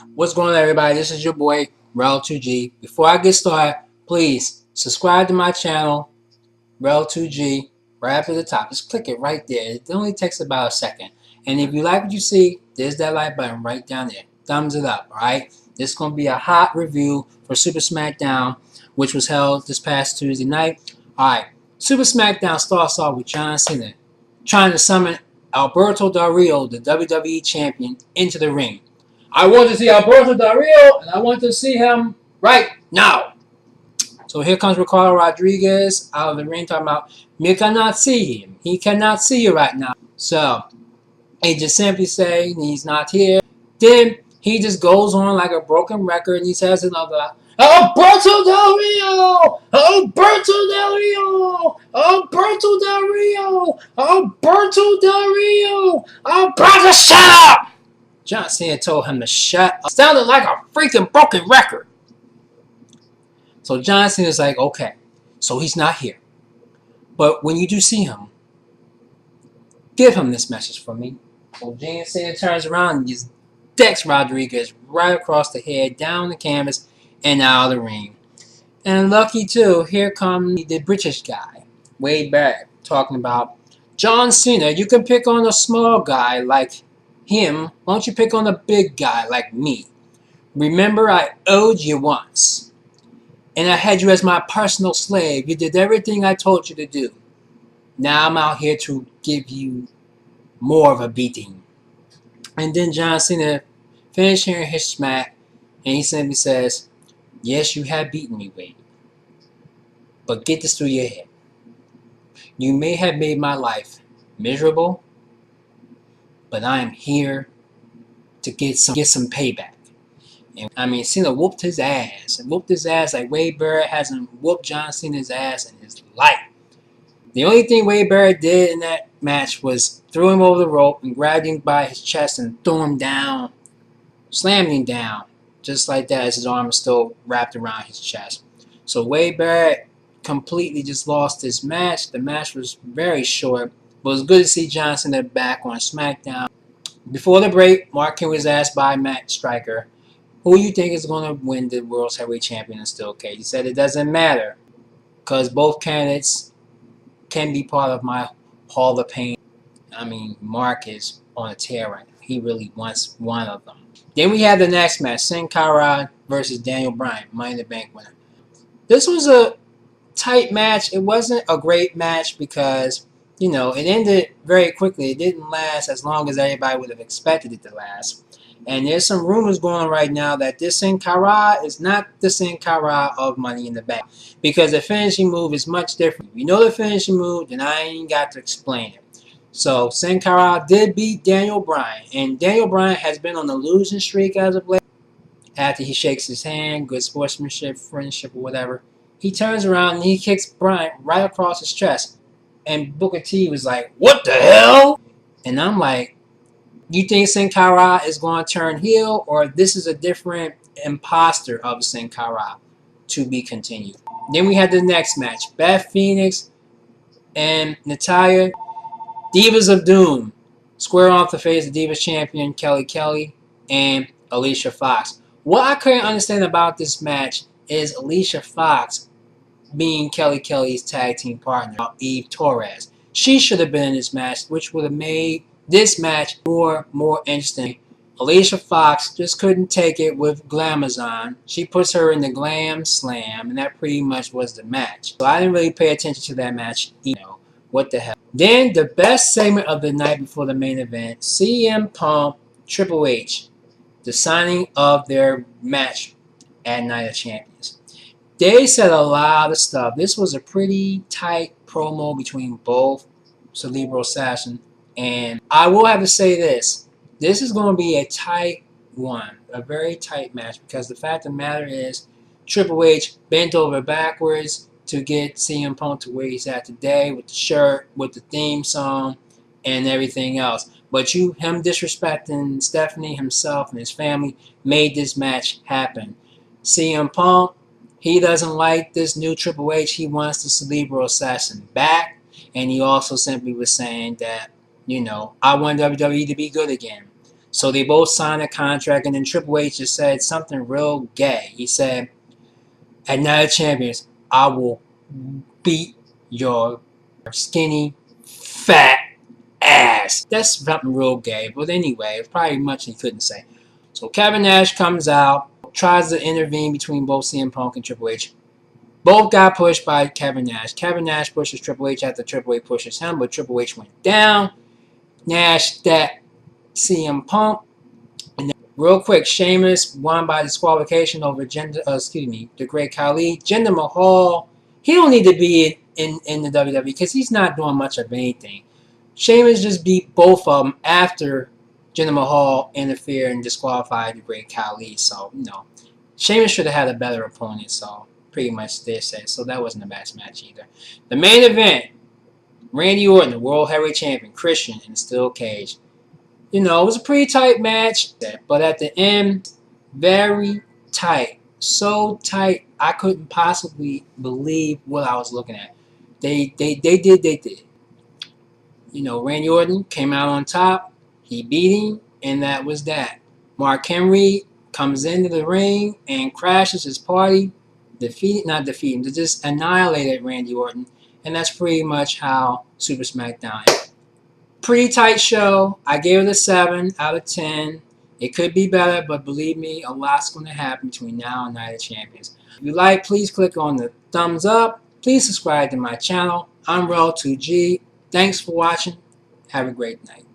What's going on, everybody? This is your boy, Rel2G. Before I get started, please subscribe to my channel, Rel2G, right up at the top. Just click it right there. It only takes about a second. And if you like what you see, there's that like button right down there. Thumbs it up, alright? This is going to be a hot review for Super SmackDown, which was held this past Tuesday night. Alright, Super SmackDown starts off with John Cena trying to summon Alberto Del Rio, the WWE Champion, into the ring. I want to see Alberto Del Rio, and I want to see him right now. So here comes Ricardo Rodriguez out of the ring talking about, "Me cannot see him. He cannot see you right now." So he just simply say he's not here. Then he just goes on like a broken record, and he says another, "Alberto Del Rio! Alberto Del Rio! Alberto Del Rio! Alberto Del Rio! Alberto, shut up!" John Cena told him to shut up. Sounded like a freaking broken record. So John Cena's like, okay, so he's not here. But when you do see him, give him this message from me. So John Cena turns around and just decks Rodriguez right across the head, down the canvas, and out of the ring. And lucky too, here comes the British guy, Wade Barrett, talking about, "John Cena, you can pick on a small guy like him, why don't you pick on a big guy like me? Remember, I owed you once, and I had you as my personal slave. You did everything I told you to do. Now I'm out here to give you more of a beating." And then John Cena finished hearing his smack, and he simply says, "Yes, you have beaten me, Wade. But get this through your head. You may have made my life miserable, but I am here to get some payback." And I mean, Cena whooped his ass. And whooped his ass like Wade Barrett hasn't whooped John Cena's ass in his life. The only thing Wade Barrett did in that match was throw him over the rope and grabbed him by his chest and threw him down. Slammed him down. Just like that, as his arm was still wrapped around his chest. So Wade Barrett completely just lost his match. The match was very short. But it was good to see John Cena back on SmackDown. Before the break, Mark Henry was asked by Matt Striker, "Who you think is going to win the World Heavyweight Champion in Steel Cage?" He said, "It doesn't matter, because both candidates can be part of my Hall of Fame." I mean, Mark is on a tear right now. He really wants one of them. Then we had the next match, Cara versus Daniel Bryan, Money in the Bank winner. This was a tight match. It wasn't a great match because, it ended very quickly. It didn't last as long as everybody would have expected it to last. And there's some rumors going on right now that this Sin Cara is not the Sin Cara of Money in the Bank, because the finishing move is much different. If you know the finishing move, then I ain't got to explain it. So Sin Cara did beat Daniel Bryan, and Daniel Bryan has been on a losing streak as of late. After he shakes his hand, good sportsmanship, friendship, or whatever, he turns around and he kicks Bryan right across his chest. And Booker T was like, "What the hell?" And I'm like, you think Sin Cara is going to turn heel, or this is a different imposter of Sin Cara to be continued? Then we had the next match, Beth Phoenix and Natalyia, Divas of Doom, square off to face the Divas champion Khali and Alicia Fox. What I couldn't understand about this match is Alicia Fox being Khali's tag team partner, Eve Torres. She should have been in this match, which would have made this match more interesting. Alicia Fox just couldn't take it with Glamazon. She puts her in the Glam Slam, and that pretty much was the match. So I didn't really pay attention to that match. What the hell. Then the best segment of the night before the main event, CM Punk, Triple H, the signing of their match at Night of Champions. They said a lot of stuff. This was a pretty tight promo between both Cerebral Assassin. And I will have to say this. This is going to be a tight one. A very tight match. Because the fact of the matter is, Triple H bent over backwards to get CM Punk to where he's at today. With the shirt, with the theme song, and everything else. But him disrespecting Stephanie himself and his family made this match happen. CM Punk, he doesn't like this new Triple H. He wants the Cerebral Assassin back. And he also simply was saying that, I want WWE to be good again. So they both signed a contract, and then Triple H just said something real gay. He said, at Night of Champions, I will beat your skinny, fat ass. That's something real gay. But anyway, it's probably much he couldn't say. So Kevin Nash comes out, tries to intervene between both CM Punk and Triple H. Both got pushed by Kevin Nash. Kevin Nash pushes Triple H after Triple H pushes him, but Triple H went down. Nash that CM Punk. And then, real quick, Sheamus won by disqualification over the great Khali. Jinder Mahal, he don't need to be in the WWE because he's not doing much of anything. Sheamus just beat both of them after Jinder Mahal interfered and disqualified the great Khali. So, Sheamus should have had a better opponent. So, pretty much they said. So, that wasn't a bad match either. The main event, Randy Orton, the World Heavyweight Champion, Christian in the steel cage. It was a pretty tight match, but at the end, very tight. So tight, I couldn't possibly believe what I was looking at. They did. Randy Orton came out on top. He beat him, and that was that. Mark Henry comes into the ring and crashes his party, not defeat him, just annihilated Randy Orton, and that's pretty much how Super SmackDown ended. Pretty tight show. I gave it a 7 out of 10. It could be better, but believe me, a lot's going to happen between now and Night of Champions. If you like, please click on the thumbs up. Please subscribe to my channel. I'm Rel2G. Thanks for watching. Have a great night.